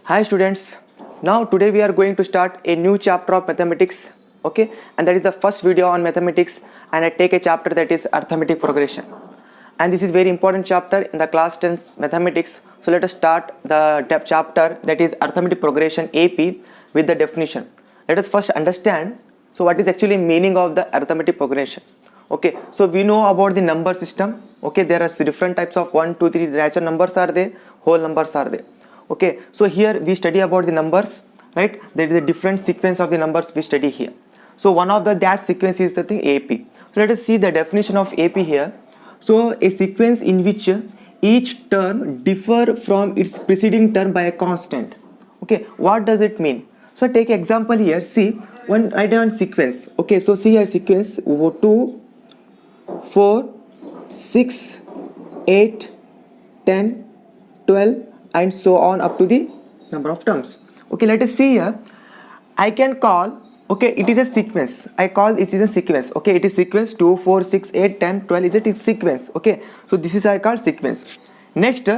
Hi students, now today we are going to start a new chapter of mathematics, okay, and that is the first video on mathematics, and I take a chapter that is arithmetic progression, and this is very important chapter in the class 10 mathematics. So let us start the chapter that is arithmetic progression AP with the definition. Let us first understand so what is actually meaning of the arithmetic progression. Okay, so we know about the number system. Okay, there are different types of 1 2 3 natural numbers are there, whole numbers are there. Okay, so here we study about the numbers, right? There is a different sequence of the numbers we study here. So one of that sequence is the thing AP. So let us see the definition of AP here. So a sequence in which each term differ from its preceding term by a constant. Okay, what does it mean? So take example here. See, one write down sequence. Okay, so see here sequence 2 4 6 8 10 12 and so on up to the number of terms. Okay, let us see here. I can call, okay, it is a sequence. I call it is a sequence. Okay, it is sequence 2 4 6 8 10 12 is a sequence. Okay, so this is I call sequence. Next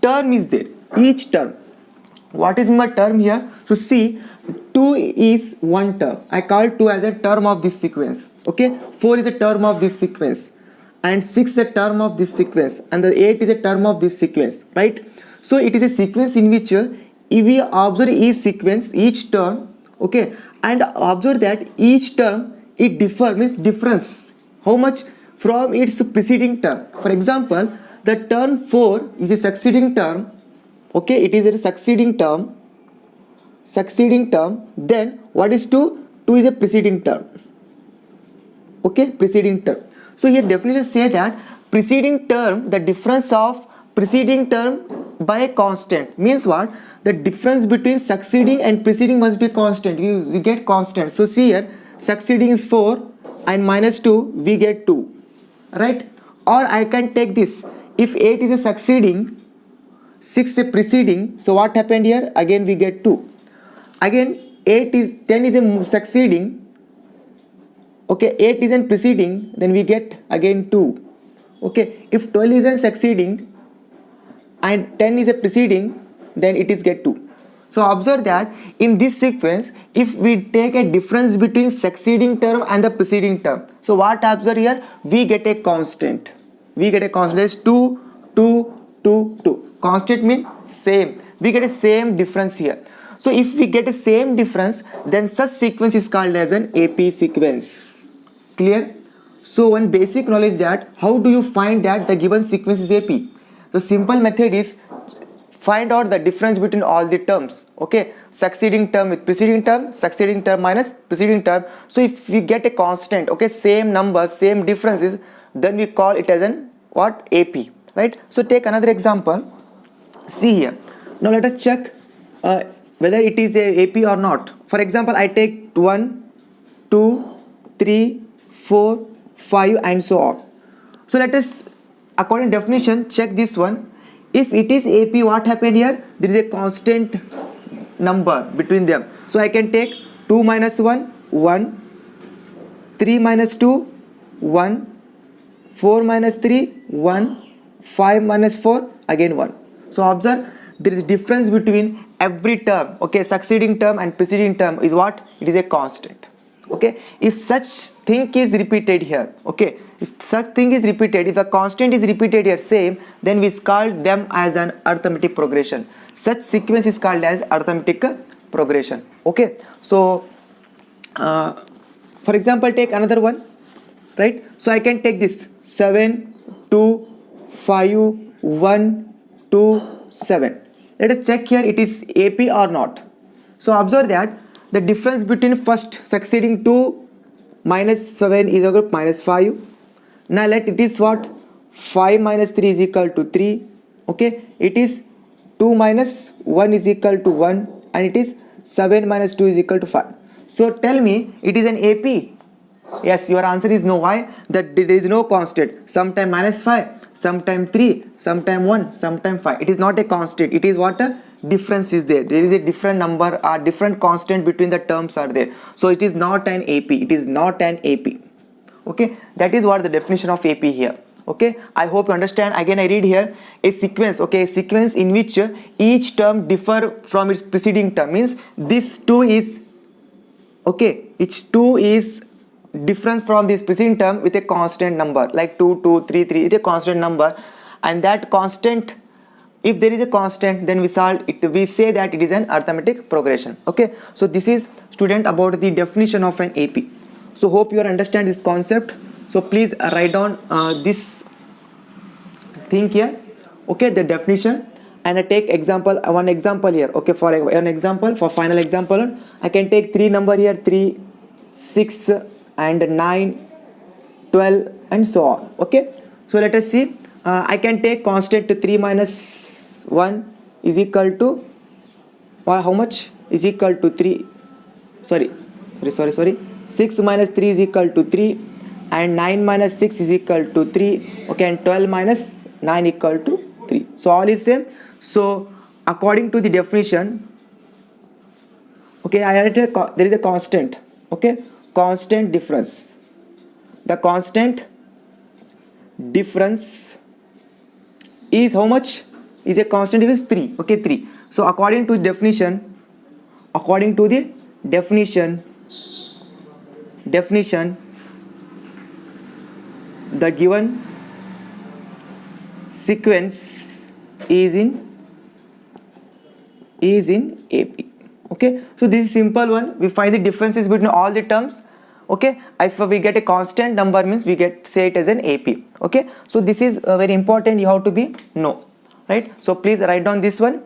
term is there, each term. What is my term here? So see, 2 is one term. I call 2 as a term of this sequence. Okay, 4 is a term of this sequence, and 6 is a term of this sequence, and the 8 is a term of this sequence, right? So it is a sequence in which if we observe each sequence, each term, okay, and observe that each term it differ means difference. How much from its preceding term? For example, the term 4 is a succeeding term. Okay, it is a succeeding term. Then what is 2? 2 is a preceding term. Okay, preceding term. So here definitely say that preceding term, the difference of preceding term by a constant means what? The difference between succeeding and preceding must be constant. You get constant. So see here, succeeding is 4 and minus 2 we get 2, right? Or I can take this, if 8 is a succeeding, 6 is a preceding, so what happened here? Again we get 2. Again 10 is a succeeding. Okay, 8 is a preceding, then we get again 2. Okay, if 12 is a succeeding and 10 is a preceding, then it is get 2. So observe that in this sequence, if we take a difference between succeeding term and the preceding term, so what observe here? We get a constant. We get a constant is 2 2 2 2. Constant means same. We get a same difference here. So if we get a same difference, then such sequence is called as an AP sequence. Clear? So one basic knowledge that how do you find that the given sequence is AP? The simple method is find out the difference between all the terms. Okay, succeeding term with preceding term, succeeding term minus preceding term. So if we get a constant, okay, same numbers, same differences, then we call it as an what? AP, right? So take another example. See here. Now let us check whether it is a AP or not. For example, I take 1 2 3 4 5 and so on. So let us, according to definition, check this one. If it is AP, what happened here? There is a constant number between them. So I can take 2 minus 1 1, 3 minus 2 1, 4 minus 3 1, 5 minus 4 again 1. So observe there is a difference between every term. Okay, succeeding term and preceding term is what? It is a constant. Okay, if such thing is repeated here, okay, if such thing is repeated, if the constant is repeated here same, then we call them as an arithmetic progression. Such sequence is called as arithmetic progression. Okay, so for example, take another one, right? So I can take this 7 2 5 1 2 7. Let us check here it is AP or not. So observe that the difference between first succeeding 2 minus 7 is equal to minus 5. Now let it is what? 5 minus 3 is equal to 3. Okay, it is 2 minus 1 is equal to 1, and it is 7 minus 2 is equal to 5. So tell me, it is an AP? Yes, your answer is no. Why? That there is no constant. Sometime minus 5, sometime 3, sometime 1, sometime 5. It is not a constant. It is what? A difference is there. There is a different number or different constant between the terms are there. So it is not an AP. It is not an AP. Okay, that is what the definition of AP here. Okay, I hope you understand. Again I read here a sequence. Okay, a sequence in which each term differ from its preceding term, means this 2 is, okay, each 2 is different from this preceding term with a constant number, like 2 2 3 3, it's a constant number, and that constant, if there is a constant, then we solve it, we say that it is an arithmetic progression. Okay, so this is, student, about the definition of an AP. So hope you understand this concept. So please write down this thing here, okay, the definition, and I take example, one example here. Okay, for an example, for final example, I can take 3 number here, 3 6 and 9 12 and so on. Okay, so let us see. I can take constant to 3 minus 1 is equal to, or how much is equal to 3, sorry 6 minus 3 is equal to 3, and 9 minus 6 is equal to 3. Okay, and 12 minus 9 equal to 3. So all is same. So according to the definition, okay, I write there is a constant. Okay, constant difference. The constant difference is how much? Is a constant difference 3. Okay, 3. So according to the definition, the given sequence is in AP. Okay, so this is simple one. We find the differences between all the terms. Okay, if we get a constant number, means we get, say it as an AP. Okay, so this is very important, you have to be know, right? So please write down this one.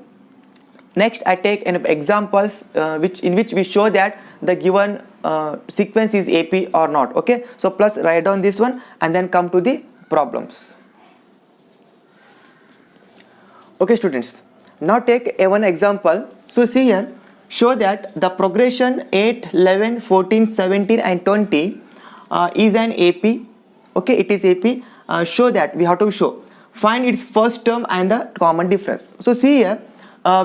Next I take an examples in which we show that the given sequence is AP or not. Okay, so plus write down this one and then come to the problems. Okay students, now take a one example. So see here, show that the progression 8 11 14 17 and 20 is an AP. Okay, it is AP. Show that, we have to show, find its first term and the common difference. So see here,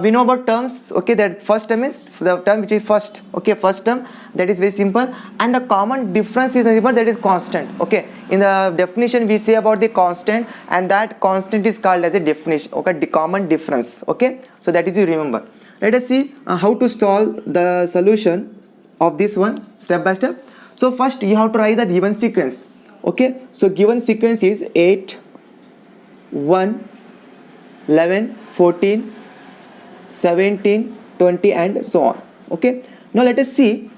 we know about terms. Okay, that first term is the term which is first. Okay, first term, that is very simple, and the common difference is nothing but that is constant. Okay, in the definition we say about the constant, and that constant is called as a definition. Okay, the common difference. Okay, so that is, you remember. Let us see how to solve the solution of this one step by step. So first you have to write the given sequence. Okay, so given sequence is 8 1 11 14 17 20 and so on. Okay, now let us see,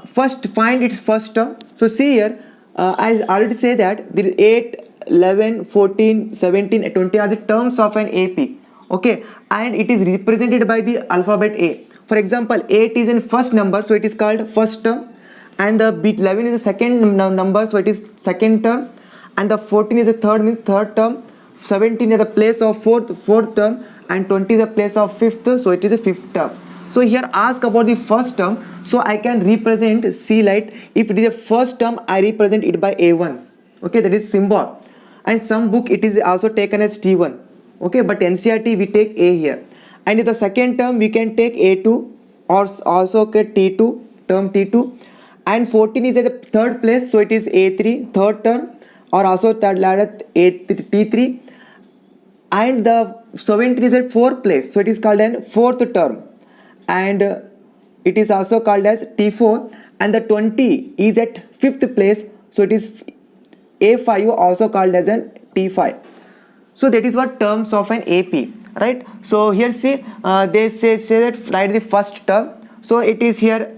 first find its first term. So see here, I already say that there is 8 11 14 17 and 20 are the terms of an AP. Okay, and it is represented by the alphabet A. For example, 8 is in first number, so it is called first term, and the bit 11 is the second number, so it is second term, and the 14 is the third, means third term, 17 is the place of fourth term, and 20 is the place of fifth, so it is a fifth term. So here ask about the first term, so I can represent, see light, if it is a first term, I represent it by A1. Okay, that is symbol, and some book it is also taken as T1. Okay, but NCERT we take A here, and in the second term we can take A2 or also get T2, term T2, and 14 is at the third place, so it is A3, third term, or also third ladder T3, and the 17 is at fourth place, so it is called an fourth term, and it is also called as T4, and the 20 is at fifth place, so it is A5, also called as an T5. So that is what terms of an AP, right? So here see, they say that write the first term. So it is here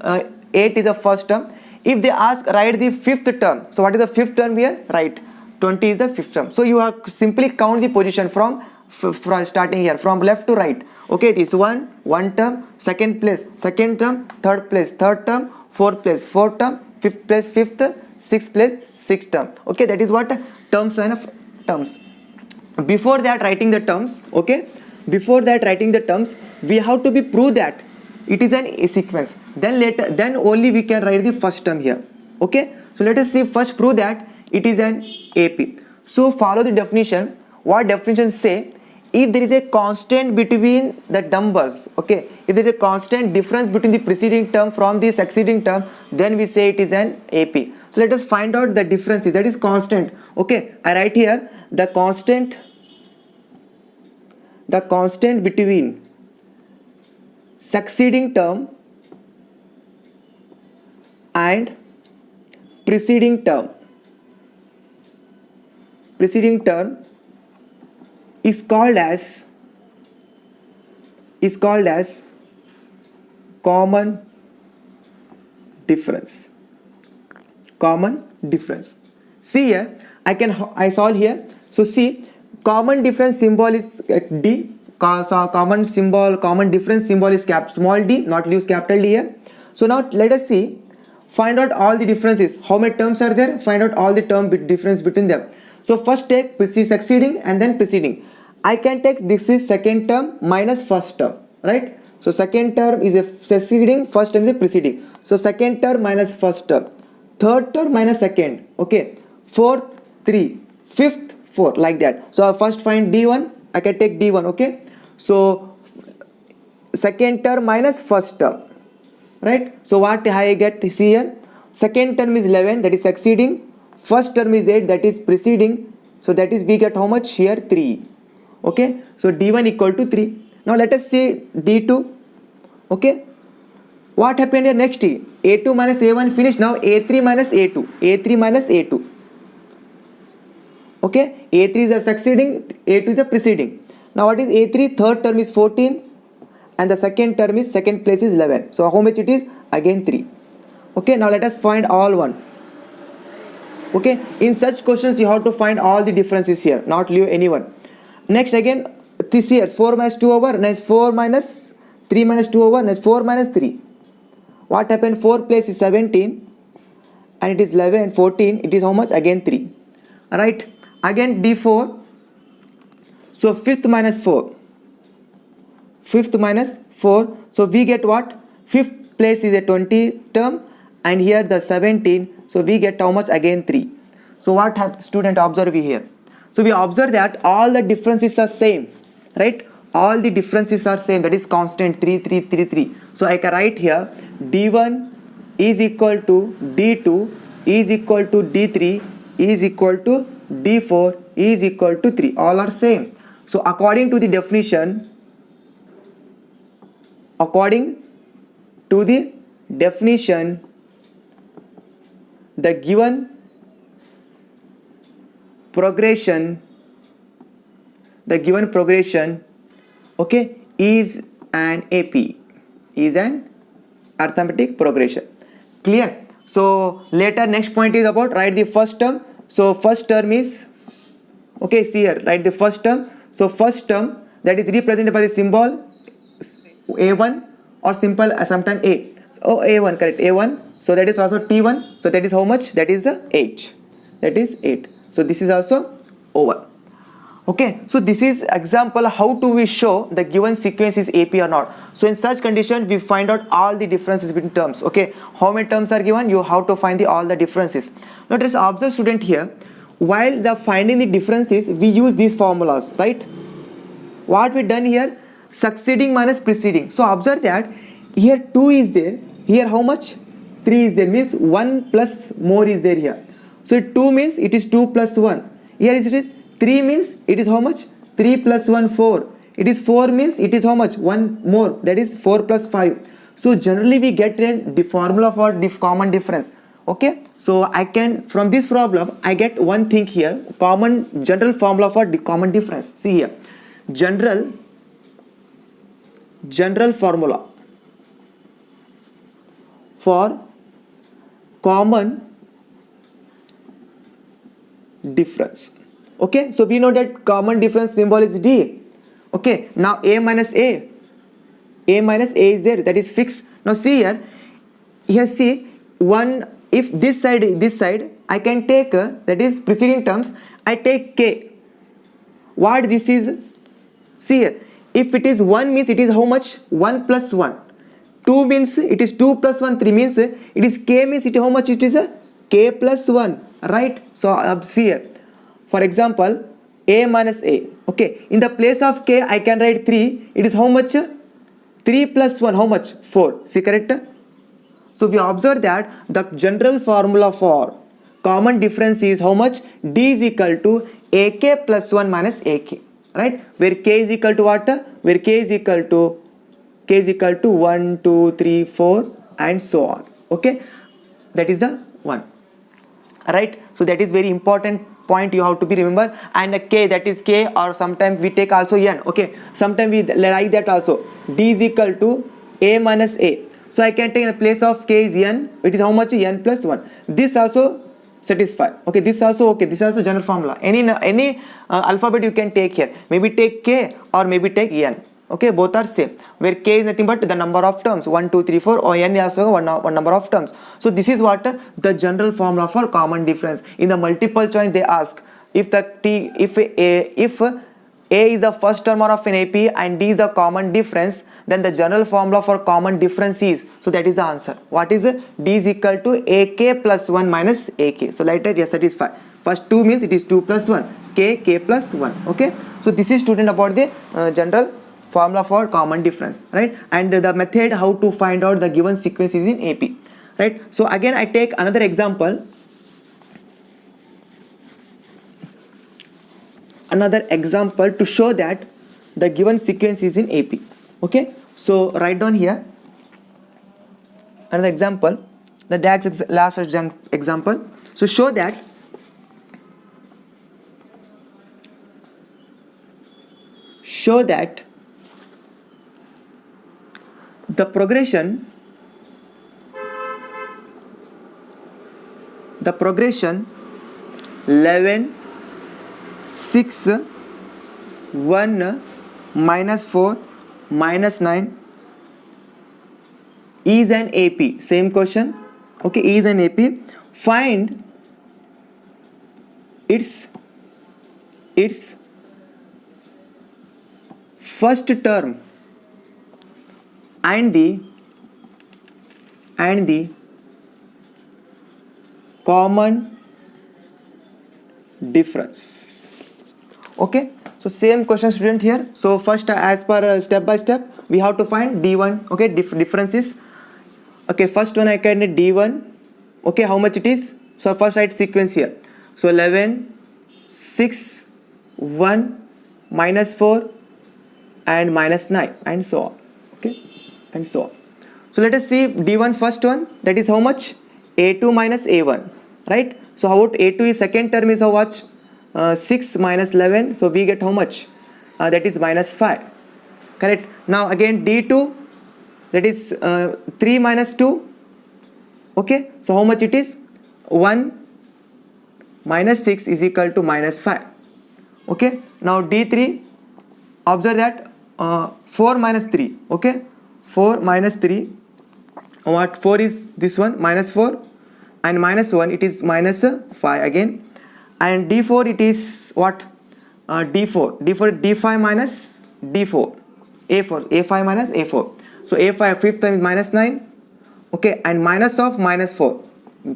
8 is the first term. If they ask write the fifth term, so what is the fifth term here? Right, 20 is the fifth term. So you have simply count the position from starting here from left to right. Okay, it is one term, second place second term, third place third term, fourth place fourth term, fifth place fifth, sixth place sixth term. Okay, that is what terms of terms. Before that writing the terms, okay, before that writing the terms, we have to be prove that it is a sequence, then only we can write the first term here. Okay, so let us see, first prove that it is an AP. So follow the definition. What definition say? If there is a constant between the numbers, okay, if there is a constant difference between the preceding term from the succeeding term, then we say it is an AP. So let us find out the differences, that is constant. Okay, I write here the constant between succeeding term and preceding term is called as common difference. See here, I solve here. So see, common difference symbol is D. So common difference symbol is small d, not use capital D here. So now let us see, find out all the differences. How many terms are there? Find out all the difference between them. So first take succeeding and then preceding. I can take this is second term minus first term, right? So second term is a succeeding, first term is a preceding. So second term minus first term, third term minus second, okay, fourth 3, fifth 4, like that. So I first find D1, I can take D1, okay. So second term minus first term, right? So what I get, see here, second term is 11, that is succeeding, first term is 8, that is preceding. So that is we get how much here, 3, okay. So D1 equal to 3. Now let us see D2, okay. What happened here next? A2 minus A1 finished. Now A3 minus A2, okay. A3 is a succeeding, A2 is a preceding. Now what is A3? Third term is 14 and the second term is second place is 11. So how much it is? Again 3, okay. Now let us find all one, okay. In such questions you have to find all the differences here, not leave anyone. Next again, this here 4 minus 2 over, next 4 minus 3 minus 2 over, next 4 minus 3. What happened? 4 place is 17 and it is 11, 14, it is how much? Again 3, right. Again D4, so fifth minus 4, so we get what? Fifth place is a 20 term and here the 17, so we get how much? Again 3. So what have student observe here? So we observe that all the differences are same, right? All the differences are same, that is constant 3, 3, 3, 3. So I can write here D1 is equal to D2 is equal to D3 is equal to D4 is equal to 3. All are same. So according to the definition, the given progression, okay, is an AP, is an arithmetic progression. Clear? So later next point is about write the first term. So first term is, okay, see here, write the first term. So first term, that is represented by the symbol A1 or simple sometimes A. So A1, correct, A1. So that is also T1. So that is how much? That is the 8. That is 8. So this is also over. Okay, so this is example how do we show the given sequence is AP or not. So in such condition we find out all the differences between terms. Okay, how many terms are given, you have to find all the differences. Now let us observe student here, while the finding the differences we use these formulas, right? What we done here, succeeding minus preceding. So observe that here 2 is there, here how much? 3 is there, means 1 plus more is there here. So 2 means it is 2 plus 1. Here it is 3 means it is how much? 3 plus 1, 4. It is 4 means it is how much? 1 more, that is 4 plus 5. So generally we get the formula for the common difference. Okay, so I can, from this problem I get one thing here, general formula for the common difference. See here, general formula for common difference. Okay, so we know that common difference symbol is D. Okay, now A minus A is there, that is fixed. Now see here see, one, if this side I can take that is preceding terms, I take K. What this is, see here, if it is 1 means it is how much? 1 plus 1. 2 means it is 2 plus 1, 3 means it is K, means it is how much? It is a K plus 1, right? So see here, for example A minus A, okay, in the place of K I can write 3, it is how much? 3 plus 1, how much? 4, see, correct? So we observe that the general formula for common difference is how much? D is equal to AK plus 1 minus AK, right? Where K is equal to what? Where K is equal to 1, 2, 3, 4 and so on. Okay, that is the one, right? So that is very important point you have to be remember. And a K, that is K, or sometimes we take also N. Okay, sometimes we like that also. D is equal to A minus A. So I can take in the place of K is N. It is how much? N plus 1. This also satisfy. Okay, this also okay. This also general formula. Any alphabet you can take here. Maybe take K or maybe take N. Okay, both are same. Where K is nothing but the number of terms 1, 2, 3, 4, or N is also one number of terms. So this is what the general formula for common difference. In the multiple choice they ask if A is the first term of an AP and D is the common difference, then the general formula for common difference is, so that is the answer. What is it? D is equal to AK plus 1 minus AK. So like that, yes, satisfy. First 2 means it is 2 plus 1, K plus 1. Okay, so this is student about the general formula for common difference, right? And the method how to find out the given sequence is in AP, right? So again I take another example. To show that the given sequence is in AP. Okay, so write down here another example, the last example. So show that the progression 11 6 1 minus 4 minus 9 is an AP. Same question. Okay, is an AP. Find its first term and the common difference. Okay, so same question student here. So first as per step by step we have to find D1. Okay, differences. Okay, first one I can D1. Okay, how much it is? So first write sequence here. So 11 6 1 minus 4 and minus 9 and so on. Okay, and so on. So let us see D1 first one, that is how much? A2 minus A1, right? So how about A2 is second term is how much? 6 minus 11, so we get how much? That is minus 5, correct? Now again D2, that is 3 minus 2. Okay, so how much it is? 1 minus 6 is equal to minus 5. Okay, now D3, observe that 4 minus 3. Okay, 4 minus 3, what? 4 is this one, minus 4, and minus 1 it is minus 5 again. And D4 it is what? D5 minus D4, A5 minus A4. So A5 fifth time is minus 9. Okay, and minus of minus 4,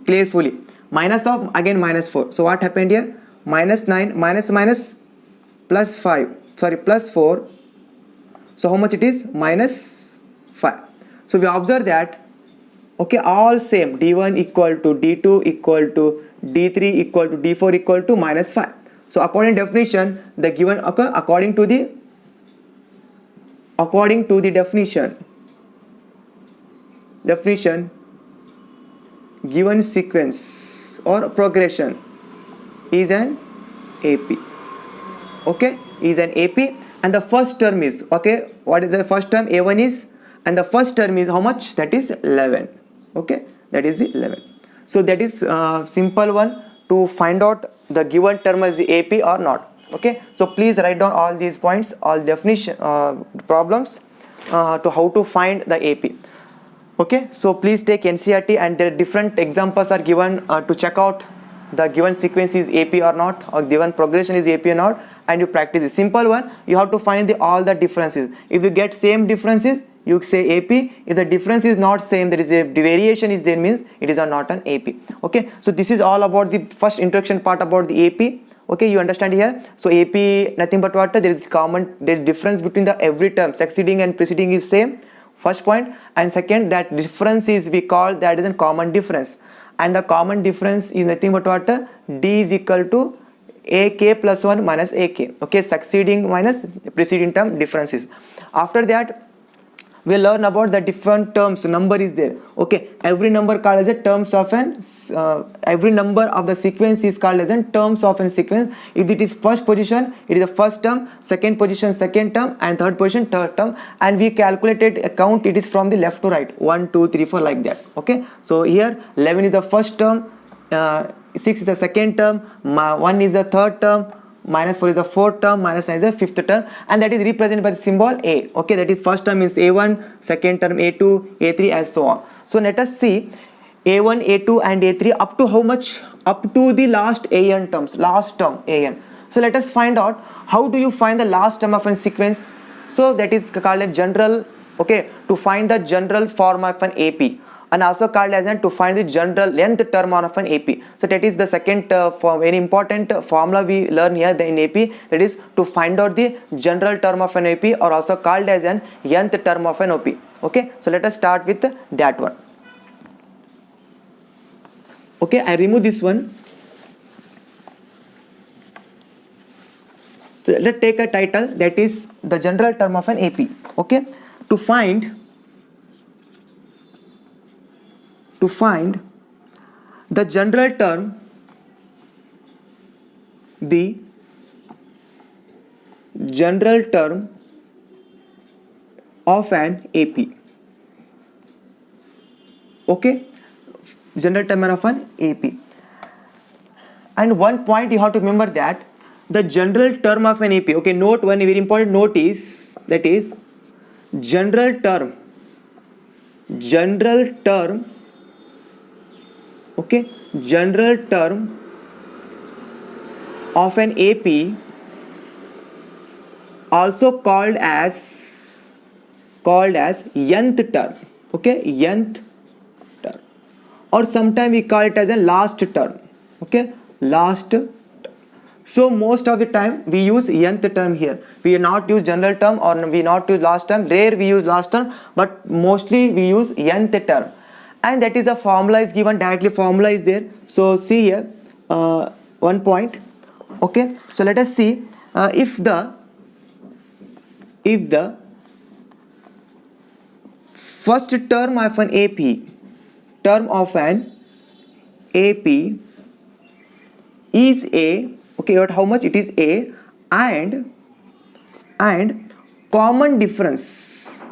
carefully, minus of again minus 4. So what happened here? Minus 9 minus plus 5, sorry, plus 4. So how much it is? Minus 5. So we observe that, okay, all same, D1 equal to D2 equal to D3 equal to D4 equal to minus 5. So according to definition, the given occur according to the definition, given sequence or progression is an AP. Okay, is an AP, and the first term is, okay, what is the first term? A1 is, and the first term is how much? That is 11. Okay, that is the 11. So that is simple one to find out the given term is AP or not. Okay, so please write down all these points, all definition problems to how to find the AP. Okay, so please take NCERT, and there are different examples are given to check out the given sequence is AP or not, or given progression is AP or not, and you practice the simple one. You have to find all the differences. If you get same differences, you say AP. If the difference is not same, there is a variation is there, means it is not an AP. Okay, so this is all about the first introduction part about the AP. Okay, you understand here. So AP nothing but what? There is difference between the every term, succeeding and preceding is same. first point, and second, that difference is we call that is a common difference, and the common difference is nothing but what? D is equal to ak plus 1 minus ak. Okay, succeeding minus preceding term differences. After that we learn about the different terms. Number is there. Okay, every number called as a terms of an every number of the sequence is called as in terms of a sequence. If it is first position, it is the first term, second position second term, and third position third term, and we calculated a count, it is from the left to right, 1 2 3 4 like that. Okay, so here 11 is the first term, 6 is the second term, 1 is the third term, minus 4 is the fourth term, minus 9 is the fifth term, and that is represented by the symbol A. Okay, that is first term is A1, second term A2, A3, and so on. So let us see A1, A2, and A3 up to how much? Up to the last AN terms, last term AN. So let us find out how do you find the last term of a sequence. So that is called a general. Okay, to find the general form of an AP, and also called as to find the general length term of an AP. So that is the second very important formula we learn here in AP, that is to find out the general term of an AP, or also called as an nth term of an OP. Okay, so let us start with that one. Okay, I remove this one. So let's take a title, that is the general term of an AP. Okay, to find the general term, the general term of an AP. Okay, general term of an AP. And one point you have to remember, that the general term of an AP. Okay, note one very important note is, that is general term. Okay, general term of an AP, also called as nth term. Okay, nth term, or sometimes we call it as a last term. Okay, last term. So most of the time we use nth term here. We not use general term, or we not use last term. Rare we use last term, but mostly we use nth term. And that is the formula is given directly, formula is there. So see here, one point. Okay, so let us see if the first term of an AP is A. Okay, but how much it is A, and common difference,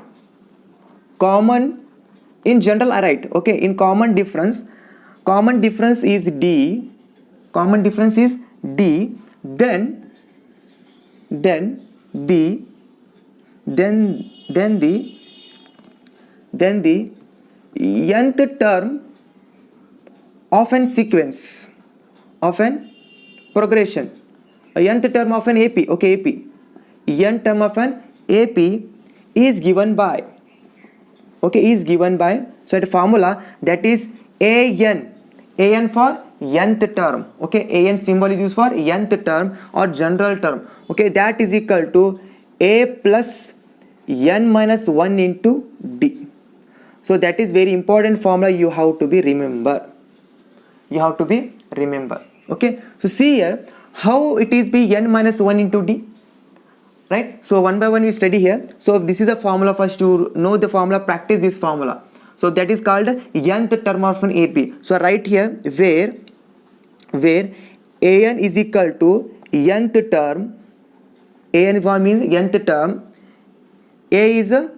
common in general, right? Okay, in common difference is D, then the nth term of an sequence, of an progression, a nth term of an AP. Okay, AP, nth term of an AP is given by, so the formula, that is AN for nth term. Okay, AN symbol is used for nth term or general term. Okay, that is equal to A plus n minus 1 into D. So that is very important formula, you have to be remember. Okay, so see here how it is be n minus 1 into D. Right, so one by one we study here. So this is the formula. First to know the formula, practice this formula. So that is called nth term of an AP. So right here, where AN is equal to nth term, AN for means nth term, A is a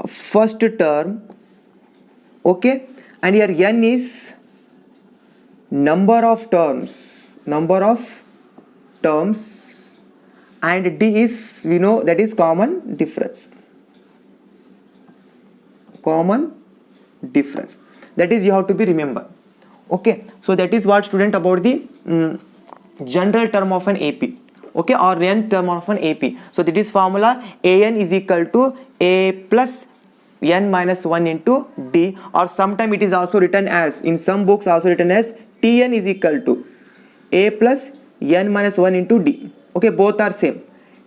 first term. Okay, and here N is number of terms, and D is, we know, that is common difference. That is you have to be remember. Okay, so that is what student about the general term of an AP. Okay, or nth term of an AP. So that is formula, AN is equal to A plus n minus 1 into D, or sometime it is also written as, in some books also written as TN is equal to A plus n minus 1 into D. Okay, both are same,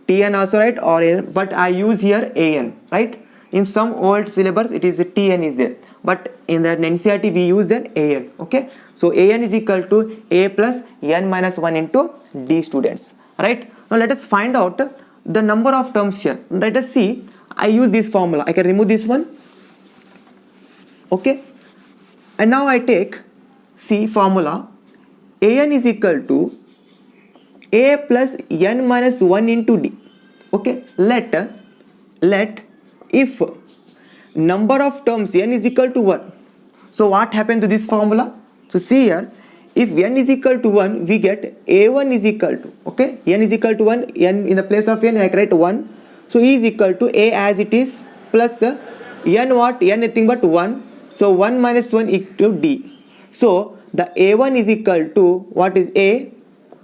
TN also, right, or N, but I use here AN, right? In some old syllabus it is Tn is there, but in the NCERT we use then An. Okay, so An is equal to A plus n minus 1 into D students, right? Now let us find out the number of terms here. Let us see. I use this formula. I can remove this one. Okay, and now I take C formula. An is equal to A plus n minus 1 into D. Okay, let if number of terms n is equal to 1. So what happened to this formula? So see here, if n is equal to 1, we get A1 is equal to, okay, n is equal to 1, n in the place of n I write 1. So E is equal to A as it is plus n what? N nothing but 1. So 1 minus 1 equal to D. So the A1 is equal to what is A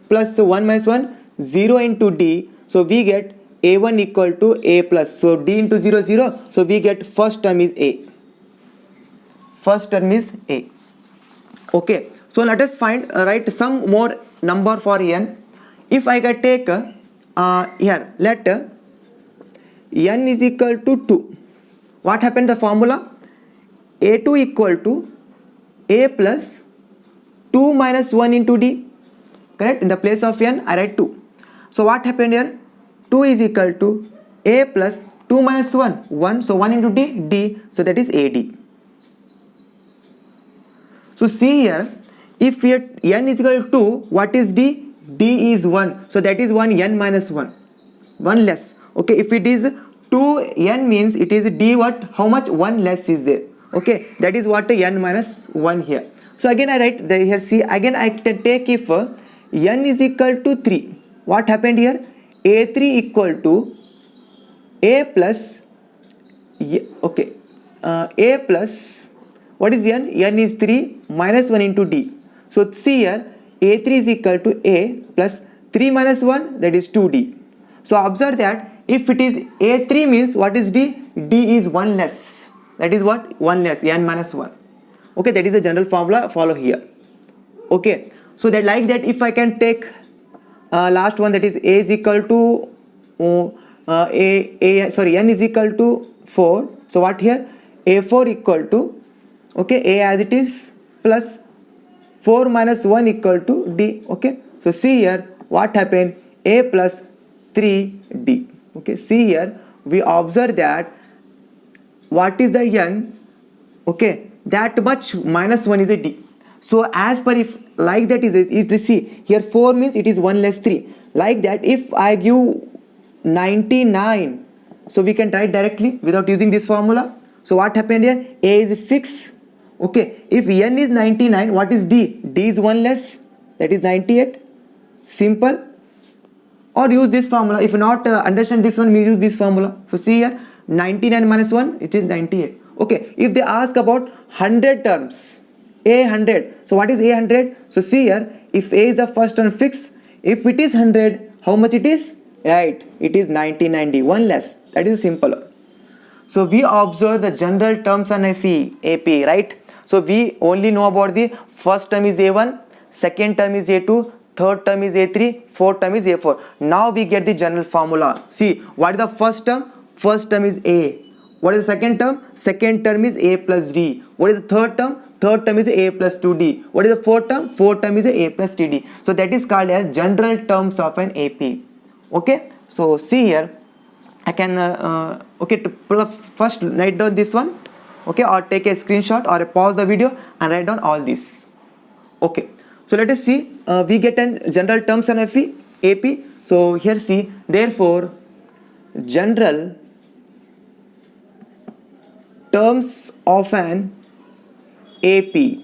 plus 1 minus 1, 0 into D. So we get A1 equal to A plus. So D into 0, 0. So we get first term is A. First term is A. Okay. So let us find write some more number for n. If I can take here, let n is equal to 2. What happened the formula? A2 equal to A plus 2 minus 1 into D. Correct? In the place of n I write 2. So what happened here? 2 is equal to A plus 2 minus 1, 1. So 1 into D, D. So that is AD. So see here, if here n is equal to 2, what is D? D is 1. So that is 1 n minus 1. 1 less. Okay, if it is 2 n means it is D what? How much? 1 less is there. Okay, that is what n minus 1 here. So again I write there here, see, again I can take if n is equal to 3. What happened here? A3 equal to A plus, okay, A plus, what is n? N is 3 minus 1 into D. So see here, A3 is equal to A plus 3 minus 1, that is 2D. So observe that if it is A3 means what is D? D is 1 less. That is what? 1 less, n minus 1. Okay, that is the general formula, follow here. Okay, so that like that if I can take last one, that is A is equal to n is equal to 4. So what here? A4 equal to, okay, A as it is plus 4 minus 1 equal to D. Okay, so see here what happened? A plus 3D. Okay, see here we observe that what is the n? Okay, that much minus 1 is a D. So as per if like that is to see here 4 means it is 1 less 3. Like that if I give 99, so we can write directly without using this formula. So what happened here? A is fixed. Okay, if n is 99, what is D? D is 1 less, that is 98. Simple. Or use this formula. If not understand this one, we use this formula. So see here 99 minus 1, it is 98. Okay, if they ask about 100 terms, A 100. So what is A 100? So see here, if A is the first term fixed, if it is 100, how much it is? Right, it is 90, 1 less. That is simple. So we observe the general terms on AP, right? So we only know about the first term is A1, second term is A2, third term is A3, fourth term is A4. Now we get the general formula. See, what is the first term? First term is A. What is the second term? Second term is A plus D. What is the third term? Third term is A plus 2D. What is the fourth term? Fourth term is A plus 3D. So that is called as general terms of an AP. Okay. So see here, I can okay, to first write down this one. Okay, or take a screenshot or pause the video and write down all this. Okay. So let us see. We get an general terms on AP. So here see. Therefore, general terms of an AP.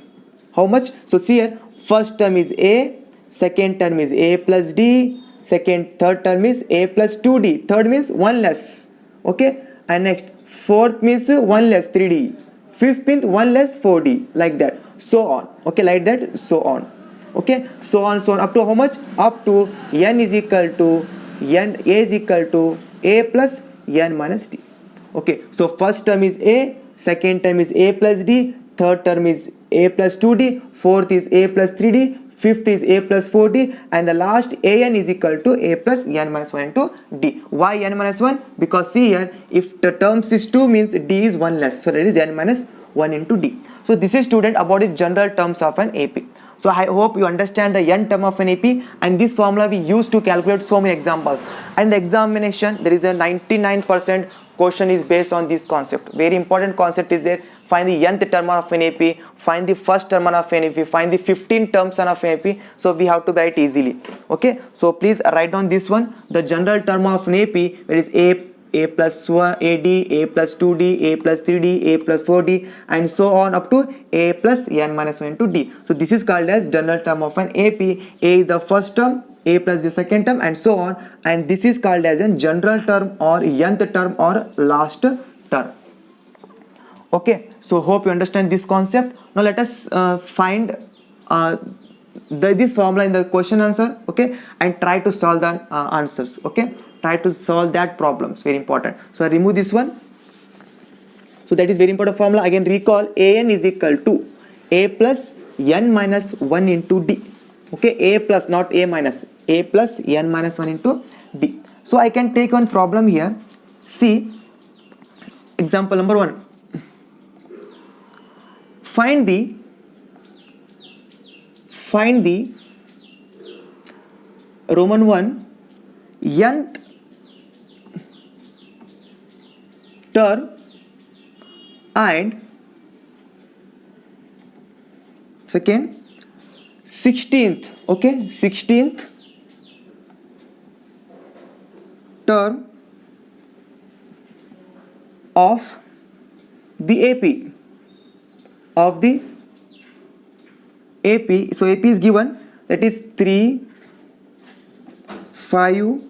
How much? So see here, first term is A, second term is A plus D, third term is A plus 2D, third means 1 less. Okay, and next fourth means 1 less 3D, fifth means 1 less 4D, like that, so on. Okay, like that, so on. Okay, so on, up to how much? Up to n is equal to n, A is equal to A plus n minus D. Okay, so first term is A, second term is A plus D, third term is A plus 2D, fourth is A plus 3D, fifth is a plus 4d, and the last an is equal to a plus n minus 1 into d. Why n minus 1? Because see here, if the terms is 2 means d is 1 less, so that is n minus 1 into d. So this is student about the general terms of an AP. So I hope you understand the n term of an AP, and this formula we use to calculate so many examples. And the examination, there is a 99% question is based on this concept. Very important concept is there. Find the nth term of an AP, find the first term of an AP, find the 15 terms of an AP. So we have to write easily. Okay, so please write down this one. The general term of an AP, there is a plus 1, AD, a plus 2D, a plus 3D, a plus 4D, and so on up to a plus n minus 1 into d. So this is called as general term of an AP. A is the first term, a plus the second term, and so on, and this is called as a general term or nth term or last term. Okay, so hope you understand this concept. Now let us find this formula in the question answer, okay, and try to solve the answers. Okay, try to solve that problems, very important. So I remove this one. So that is very important formula. Again recall, an is equal to a plus n minus 1 into d. Okay, a plus, not a minus, a plus n minus 1 into d. So I can take one problem here. See, example number 1. Find the Roman 1 nth term and second 16th, okay, 16th term of the AP. So AP is given, that is 3, 5,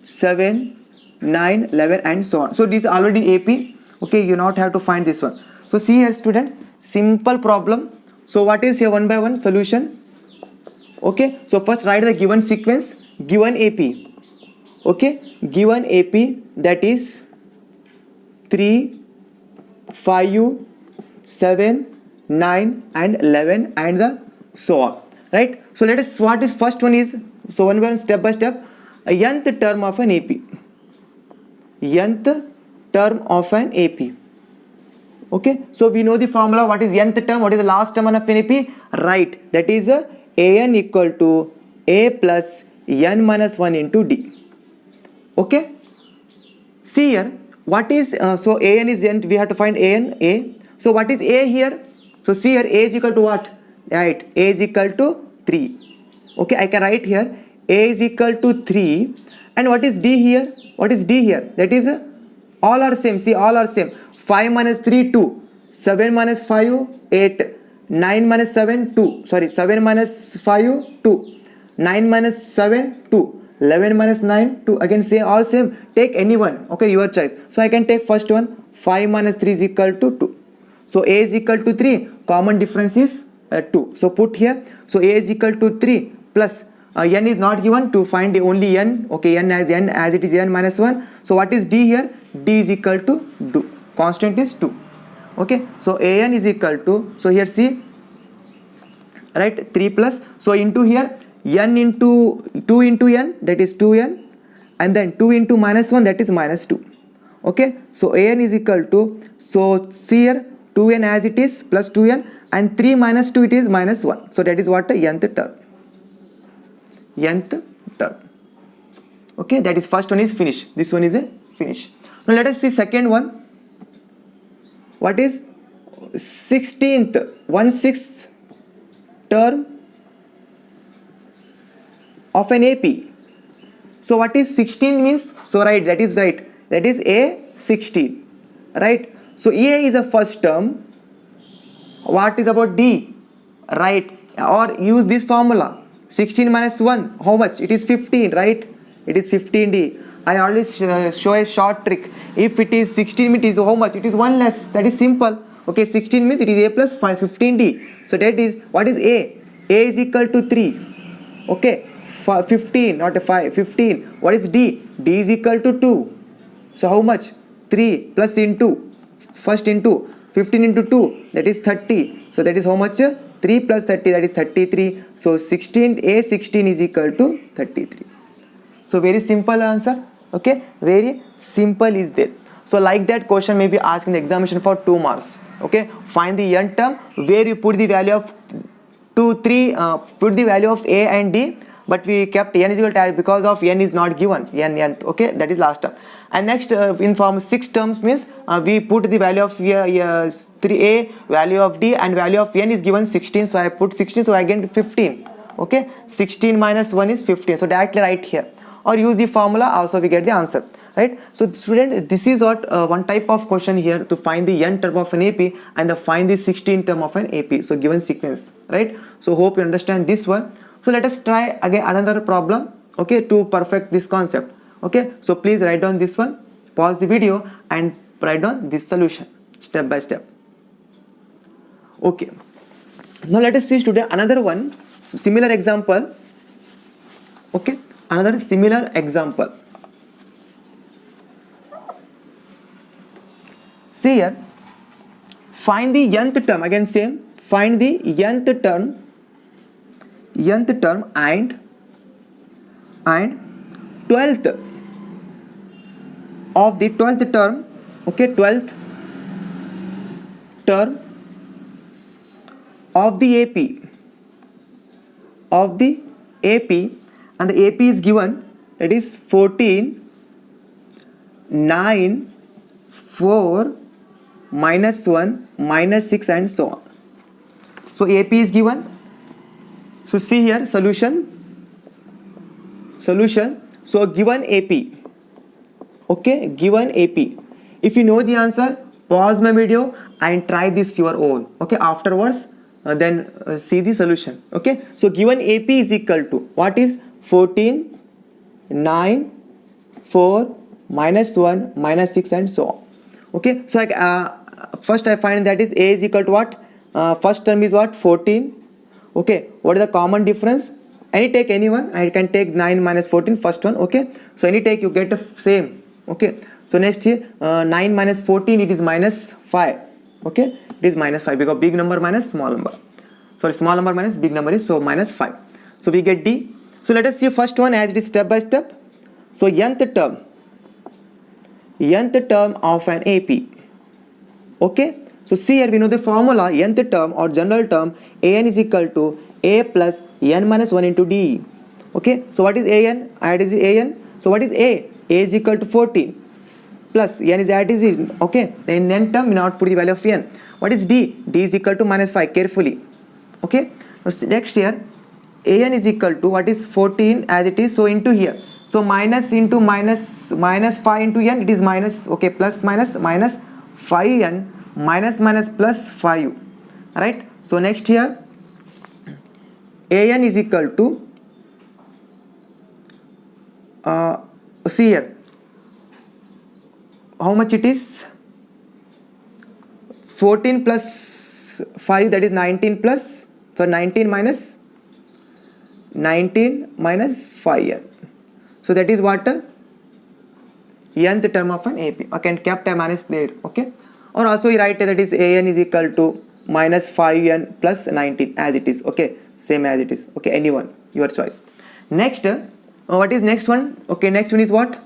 7, 9, 11 and so on. So this is already AP. Okay, you not have to find this one. So see here student, simple problem. So what is here one by one solution? Okay, so first write the given sequence, given AP. Okay, given AP, that is 3, 5, 7, 9 and 11 and the so on, right? So let us, what is first one is, so one by one, step by step, a nth term of an AP. Nth term of an AP. Okay, so we know the formula. What is nth term, what is the last term of an AP? Right, that is a an equal to a plus n minus 1 into d. Okay, see here, what is so an is nth, we have to find a. So what is a here? So see here, a is equal to what? Right, a is equal to 3. Okay, I can write here a is equal to 3. And what is d here? What is d here? That is all are same. See, all are same. 5 minus 3, 2. 7 minus 5, 8. 9 minus 7, 2. Sorry, 7 minus 5, 2. 9 minus 7, 2. 11 minus 9, 2. Again, say all same. Take any one. Okay, your choice. So I can take first one. 5 minus 3 is equal to 2. So a is equal to 3. Common difference is 2. So put here. So a is equal to 3 plus n is not given, to find the only n. Okay, n as it is n minus 1. So what is d here? D is equal to 2. Constant is 2. Okay, so an is equal to, so here see, right, 3 plus, so into here n into 2 into n, that is 2n, and then 2 into minus 1, that is minus 2. Okay, so an is equal to, so see here 2n as it is plus 2n, and 3 minus 2, it is minus 1. So that is what the nth term. Okay, that is first one is finished. This one is a finish. Now let us see second one. What is 16th, 1/6 term of an AP. So what is 16 means? So right, that is right. That is a 16, right? So A is the first term. What is about D? Right, or use this formula. 16 minus 1, how much? It is 15, right? It is 15D. I always show a short trick. If it is 16, it is how much? It is 1 less. That is simple. Okay, 16 means it is A plus 5, 15D. So that is, what is A? A is equal to 3. Okay, 15, not a 5, 15. What is D? D is equal to 2. So how much? 3 plus into, first into, 15 into 2, that is 30. So that is how much? 3 plus 30, that is 33. So 16, A16 is equal to 33. So very simple answer. Okay, very simple is there. So like that question may be asked in the examination for 2 marks. Okay, find the n term where you put the value of 2, 3, put the value of A and D, but we kept n is equal to because of n is not given, n. Okay, that is last term. And next in form 6 terms means we put the value of 3A, value of D, and value of n is given 16. So I put 16, so I get 15. Okay, 16 minus 1 is 15. So directly write here, or use the formula, also we get the answer, right? So student, this is what one type of question here, to find the n term of an AP and find the 16 term of an AP. So given sequence, right? So hope you understand this one. So let us try again another problem, okay, to perfect this concept. Okay, so please write down this one, pause the video and write down this solution step by step. Okay, now let us see student another one, similar example. Okay, another similar example. See here, find the nth term, again same, find the nth term and 12th of the 12th term. Okay, 12th term of the AP, and the AP is given, it is 14, 9, 4, minus 1, minus 6, and so on. So AP is given. So see here, solution. So given AP, okay, given AP, if you know the answer, pause my video and try this your own. Okay, afterwards then see the solution. Okay, so given AP is equal to, what is 14, 9, 4, minus 1, minus 6, and so on. Okay, so first I find that is A is equal to what? First term is what? 14. Okay, what is the common difference? Take anyone, I can take 9 minus 14, first one. Okay, so any take, you get the same. Okay, so next here 9 minus 14, it is minus 5. Okay, it is minus 5 because big number minus small number, sorry, small number minus big number is, so minus 5. So we get D. So let us see first one as it is step by step. So nth term of an AP. Okay, so see here, we know the formula, nth term or general term, an is equal to a plus n minus 1 into d. Okay, so what is an? Add is an. So what is a? A is equal to 14 plus n is add is in. Okay, in n term we now put the value of n. What is d? D is equal to minus 5, carefully. Okay, next here an is equal to, what is 14 as it is, so into here, so minus into minus 5 into n, it is minus, okay, plus minus 5n minus plus 5, right? So next here an is equal to see here how much it is, 14 plus 5, that is 19 plus, so 19 minus 5n, so that is what nth term of an AP. I can kept a minus there. Okay, or also we write that is an is equal to minus 5n plus 19 as it is. Okay, same as it is. Okay, anyone, your choice. Next what is next one? Okay, next one is what?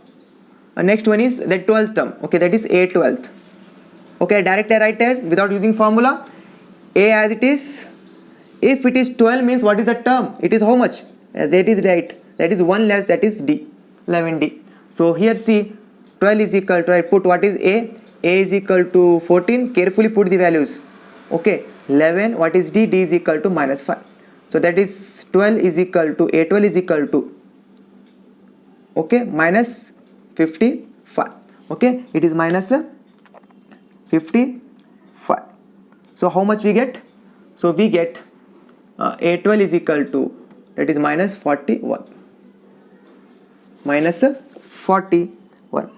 Next one is the 12th term. Okay, that is a 12th. Okay, directly I write it without using formula, a as it is. If it is 12 means what is the term? It is how much? That is right, that is 1 less, that is D, 11D. So here see, 12 is equal to, I put what is A is equal to 14, carefully put the values. Okay, 11, what is D? D is equal to minus 5. So that is 12 is equal to, A12 is equal to, okay, minus 55. Okay, it is minus 55. So how much we get? So we get A12 is equal to, that is minus 41. Minus 41.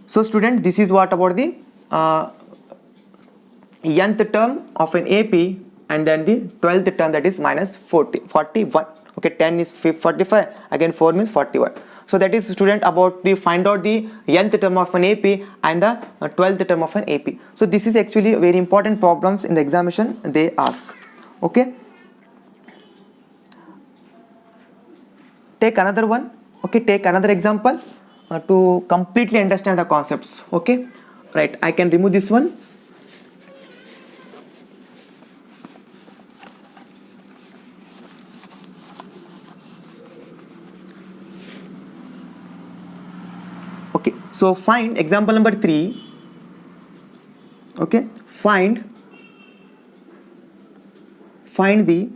So student, this is what about the nth term of an AP, and then the 12th term, that is minus 41. Okay, 10 is 45, again 4 means 41. So that is student about the find out the nth term of an AP and the 12th term of an AP. So this is actually very important problems in the examination they ask. Okay, take another one. Okay, take another example to completely understand the concepts. Okay, right, I can remove this one. Okay, so find example number 3. Okay, find the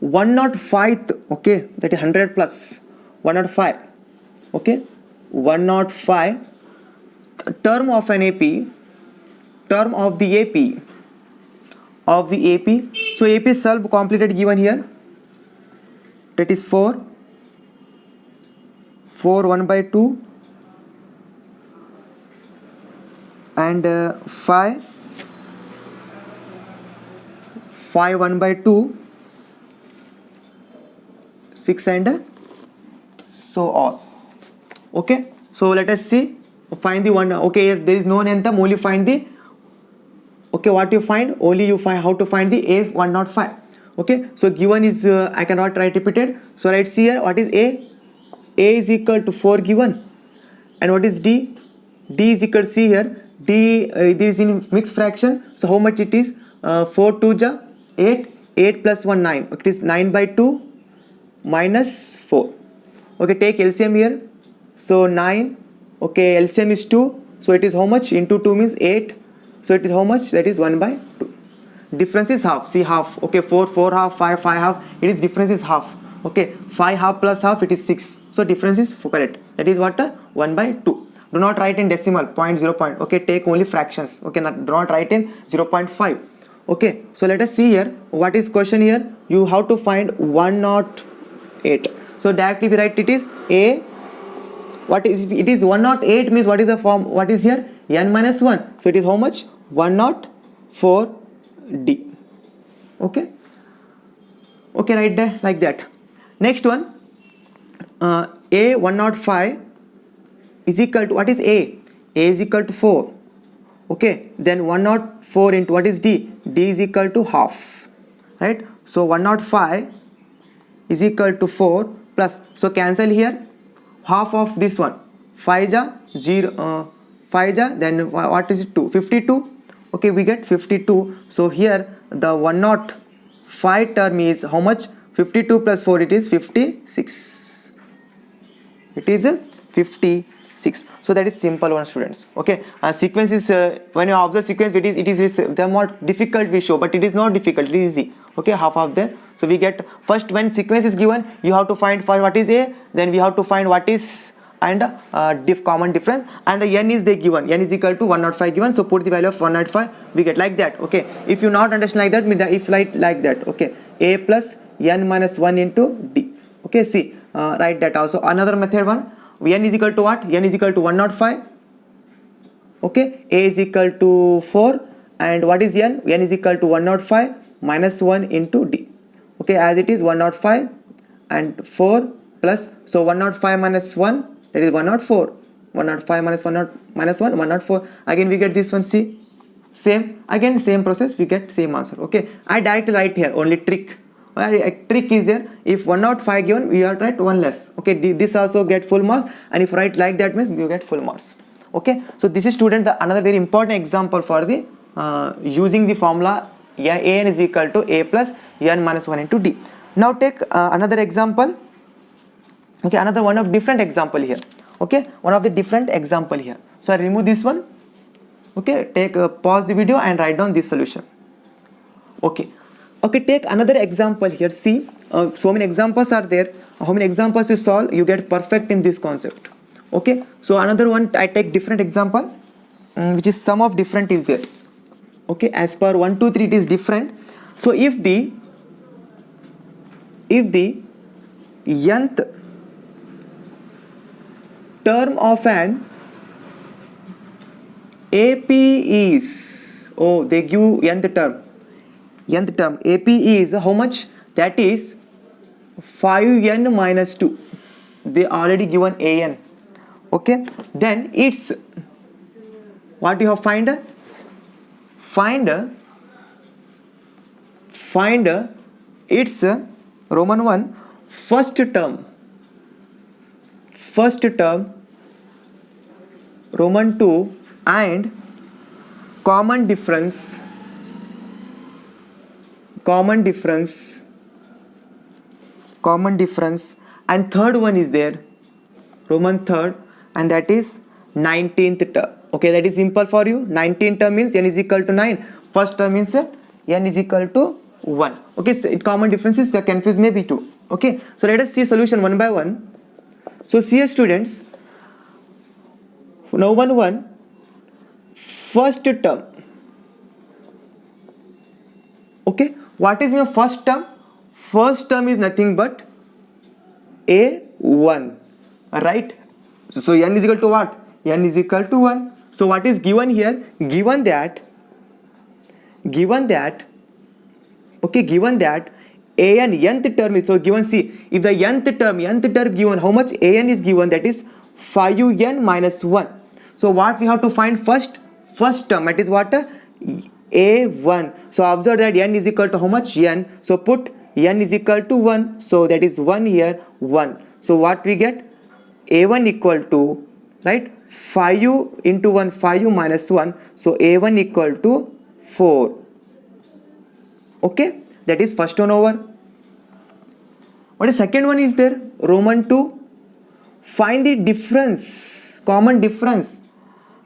105th, okay, that is 100 plus 105, okay, 105 term of an AP, term of the AP, so AP solve completed given here, that is 4 1 by 2 and 5 1 by 2, 6 and so on. Okay, so let us see, find the one. Okay, here there is no anthem, only find the, okay, what you find, only you find how to find the A105. Okay, so given is I cannot write repeated, so write see here what is A is equal to 4 given, and what is D is equal to, see here D it is in mixed fraction, so how much it is, 4 2 ja 8 plus 1 9, it is 9 by 2 minus 4. Okay, take LCM here, so 9, okay, LCM is 2, so it is how much, into 2 means 8, so it is how much, that is 1 by 2. Difference is half, see half, okay, 4 half, 5 half, it is difference is half. Okay, 5 half plus half, it is 6, so difference is correct, that is what, 1 by 2. Do not write in decimal, point 0 point, okay, take only fractions, okay, do not write in 0.5. Okay, so let us see here what is question here. You have to find 108, so directly we write it is A, what is, it is 108 means what is the form, what is here, n minus 1, so it is how much, 104D. Okay, okay, write there like that. Next one, A 105 is equal to, what is A is equal to 4. Okay, then 104 into what is D is equal to half, right? So 105 is equal to 4 plus, so cancel here half of this one, 5 ja 0, 5 ja, then what is it, 2, 52. Okay, we get 52, so here the 105 term is how much, 52 plus 4, it is 56, it is 56. So that is simple one, students. Okay, sequence is when you observe sequence, it is the more difficult we show, but it is not difficult, it is easy. Okay, half of there, so we get first, when sequence is given, you have to find what is A, then we have to find what is and common difference, and the n is they given, n is equal to 105 given, so put the value of 105, we get like that. Okay, if you not understand like that, if write like that, okay, A plus n minus 1 into D. Okay, see, write that also. Another method one, n is equal to what, n is equal to 105. Okay, A is equal to 4, and what is n is equal to 105 minus 1 into D. Okay, as it is 105 and 4 plus, so 105 minus 1, that is 104, 105 minus 1 minus 1, 104, again we get this one, see, same, again same process, we get same answer. Okay, I directly write here, only trick, a trick is there, if 105 given, we have to write 1 less. Okay, this also get full marks, and if write like that means you get full marks. Okay, so this is, student, another very important example for the using the formula an is equal to A plus n minus 1 into D. Now take another example. Okay, another one of different example here. Okay, one of the different example here, so I remove this one. Okay, take pause the video and write down this solution. Okay, take another example here. See, so many examples are there. How many examples you solve, you get perfect in this concept. Okay, so another one, I take different example, which is sum of different is there. Okay, as per 1 2 3 it is different. So if the nth term of an AP is, oh, they give nth term AP is how much, that is 5n minus 2, they already given an. Okay, then it's what you have find find its Roman 1 first term, Roman 2, and common difference, and third one is there, Roman third, and that is 19th term. Okay, that is simple for you. 19th term means n is equal to 9. First term means n is equal to 1. Okay, so common differences, the confused may be 2. Okay, so let us see solution one by one. So see here, students, now one first term. Okay, what is your first term? First term is nothing but a1, right? So n is equal to what? N is equal to 1. So what is given here? Given that an nth term is, so given, see, if the nth term given, how much an is given, that is 5n minus 1. So what we have to find first term, that is what? A1. So observe that n is equal to how much? N. So put n is equal to 1. So that is 1 here, 1. So what we get? A1 equal to, right, 5 into 1, 5 minus 1. So A1 equal to 4. Okay, that is first one over. What is second one is there? Roman 2. Find the difference, common difference.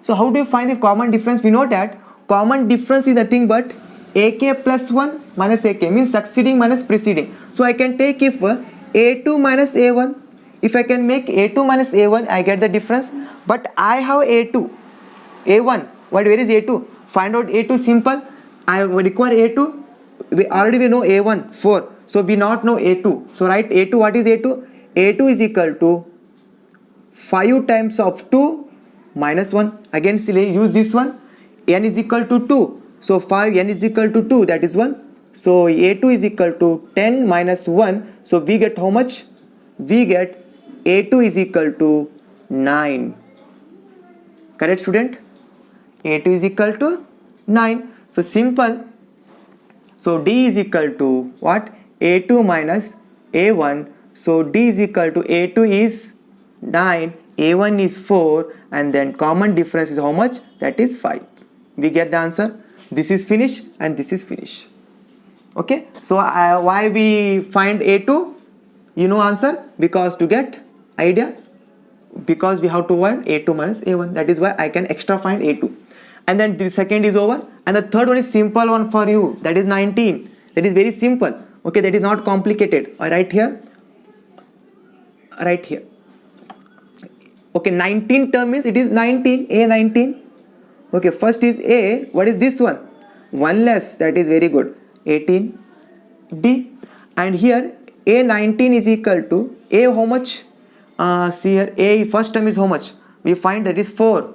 So how do you find the common difference? We know that common difference is nothing but AK plus 1 minus AK, means succeeding minus preceding. So I can take if A2 minus A1. If I can make A2 minus A1, I get the difference. But I have A2, A1. Where is A2? Find out A2, simple. I require A2. We know A1, 4. So we not know A2. So write A2. What is A2? A2 is equal to 5 times of 2 minus 1. Again, use this one. N is equal to 2. So 5, n is equal to 2. That is 1. So A2 is equal to 10 minus 1. So we get how much? We get A2 is equal to 9. Correct, student? A2 is equal to 9. So simple. So D is equal to what? A2 minus A1. So D is equal to A2 is 9, A1 is 4, and then common difference is how much? That is 5. We get the answer. This is finished and this is finished. Okay. So why we find A2? You know answer? Because to get idea, because we have to find A2 minus A1. That is why I can extra find A2. And then the second is over. And the third one is simple one for you. That is 19. That is very simple. Okay, that is not complicated. Right here. Right here. Okay, 19 term means it is 19. A19. Okay, first is A. What is this one? 1 less. That is very good. 18. D. And here A19 is equal to A how much? See here, A first term is how much? We find that is 4.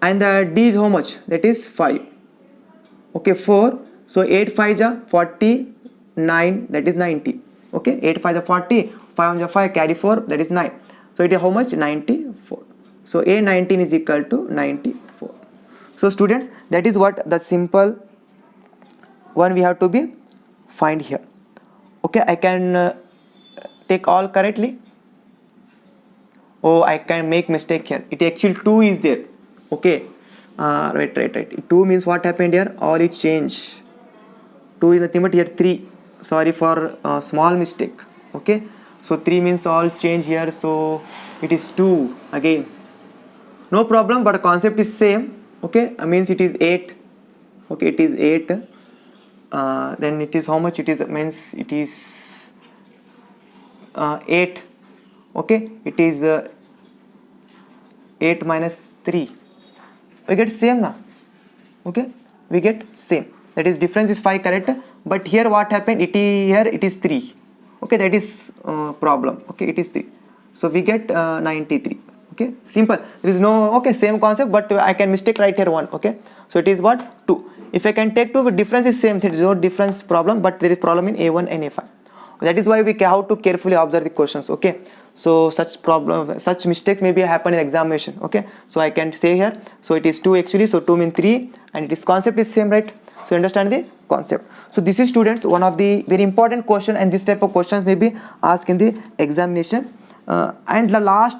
And the D is how much? That is 5. Okay, 4. So 8 5 ja 49, that is 90. Okay, 8 5 ja 40, 5 ja 5, carry 4, that is 9. So it is how much? 94. So A19 is equal to 94. So students, that is what the simple one we have to be find here. Okay, I can take all correctly. Oh, I can make mistake here. It actually 2 is there. Okay, right. 2 means what happened here? All is change. 2 is nothing but here 3. Sorry for small mistake. Okay, so 3 means all change here. So it is 2 again. No problem, but concept is same. Okay, means it is 8. Okay, it is 8. Then it is how much? It is means it is 8. Okay, it is 8 minus 3. We get same now. Okay, we get same. That is difference is 5, correct? But here what happened? Here it is 3. Okay, that is problem. Okay, it is 3. So we get 93. Okay, simple. There is no, okay, same concept, but I can mistake right here 1. Okay, so it is what? 2. If I can take 2, but difference is same. There is no difference problem, but there is problem in A1 and A5. That is why we have to carefully observe the questions. Okay, so such mistakes maybe happen in examination. Okay, so I can say here, so it is 2 actually, so 2 means 3, and its concept is same, right? So understand the concept. So this is, students, one of the very important question, and this type of questions may be asked in the examination. And the last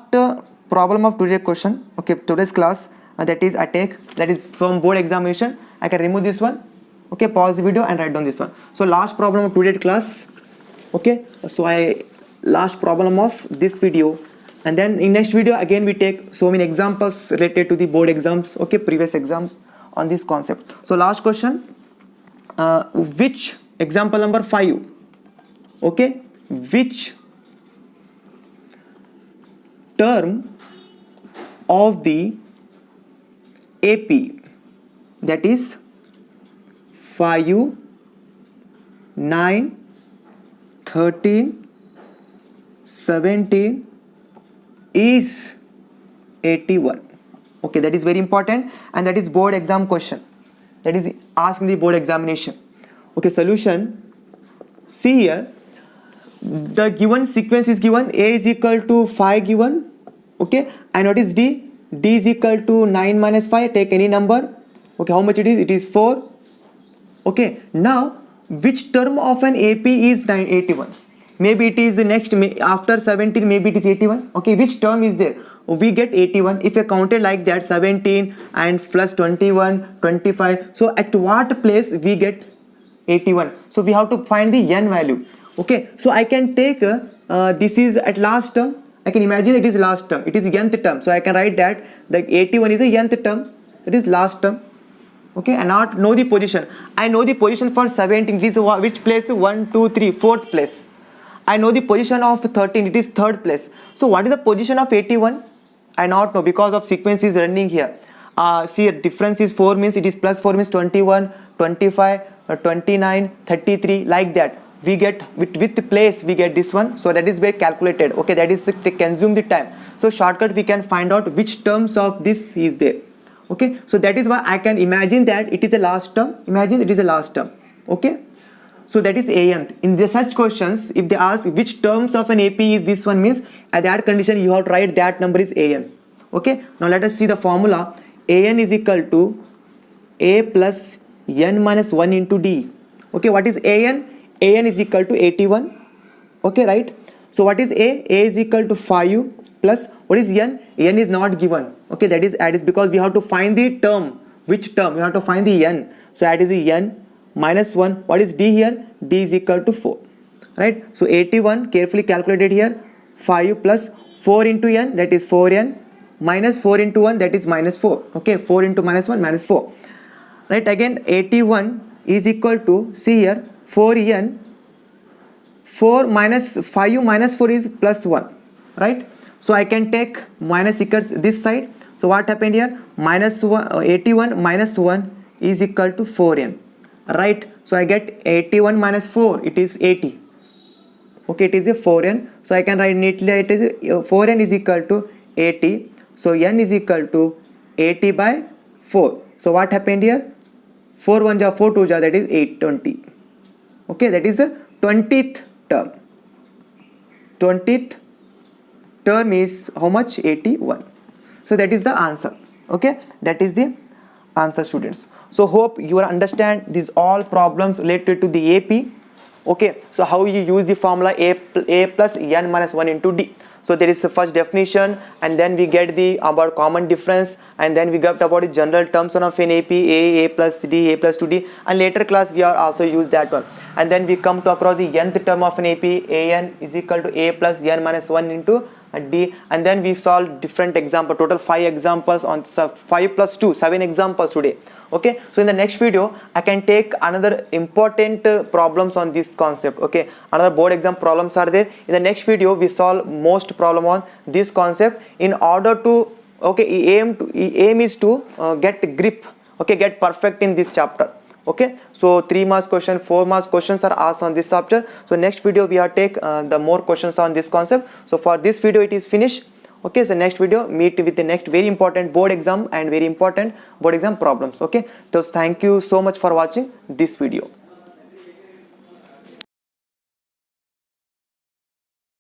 problem of today's question, okay, today's class, that is I take, that is from board examination. I can remove this one, okay, pause the video and write down this one. So last problem of today's class, okay, so last problem of this video, and then in next video again we take so many examples related to the board exams, okay, previous exams on this concept. So last question, which, example number 5, okay, which term of the AP, that is 5, 9, 13, 17 is 81. Okay, that is very important, and that is board exam question, that is asked in the board examination. Okay, solution. See here, the given sequence is given, A is equal to 5 given, okay, and what is D? D is equal to 9 minus 5, take any number, okay, how much it is? It is 4. Okay, now which term of an AP is 81? Maybe it is the next, after 17, maybe it is 81. Okay, which term is there? We get 81. If I counted like that, 17 and plus 21, 25, so at what place we get 81? So we have to find the n value. Okay, so I can take this is at last term. I can imagine it is last term, it is nth term, so I can write that the 81 is the nth term, that is last term. Okay, and not know the position. I know the position for 17, it is which place? 1, 2, 3, 4th place. I know the position of 13, it is 3rd place. So what is the position of 81? I not know, because of sequence is running here. See, difference is 4, means it is plus 4 means 21, 25, 29, 33, like that. We get with the place we get this one, so that is very calculated. Okay, that is they consume the time. So shortcut we can find out which terms of this is there. Okay, so that is why I can imagine that it is a last term. Imagine it is a last term. Okay, so that is anth. In the such questions, if they ask which terms of an AP is this one, means at that condition you have to write that number is an. Okay, now let us see the formula. An is equal to A plus n minus 1 into D. Okay, what is an? An is equal to 81. Okay, right? So what is A? A is equal to 5 plus what is n? N is not given. Okay, that is add, is because we have to find the term. Which term? We have to find the n. So add is the n minus 1. What is D here? D is equal to 4. Right? So 81 carefully calculated here. 5 plus 4 into n, that is 4n, minus 4 into 1, that is minus 4. Okay, 4 into minus 1, minus 4. Right? Again 81 is equal to, see here, 4n, 4 minus 5 minus 4 is plus 1. Right? So I can take minus equals this side. So what happened here? Minus 81 minus 1 is equal to 4n. Right? So I get 81 minus 4, it is 80. Okay, it is a 4n. So I can write neatly, it is 4n is equal to 80. So n is equal to 80 by 4. So what happened here? 4 1 ja 4 2 ja, that is 820. Okay, that is the 20th term. 20th term is how much? 81. So that is the answer. Okay, that is the answer, students. So hope you will understand these all problems related to the AP. Okay, so how you use the formula A plus n minus 1 into D. So there is the first definition, and then we get the about common difference, and then we got about the general terms of an AP, A plus D, A plus 2D, and later class we are also use that one. And then we come to across the nth term of an AP, an is equal to A plus n minus 1 into D, and then we solve different example, total 5 examples on 5 plus 2, 7 examples today. Okay, so in the next video I can take another important problems on this concept. Okay, another board exam problems are there. In the next video we solve most problem on this concept in order to, okay, aim is to get grip, okay, get perfect in this chapter. Okay, so 3 marks question, 4 marks questions are asked on this chapter. So next video we are take the more questions on this concept. So for this video it is finished. Okay, so next video meet with the next very important board exam and very important board exam problems. Okay, so thank you so much for watching this video.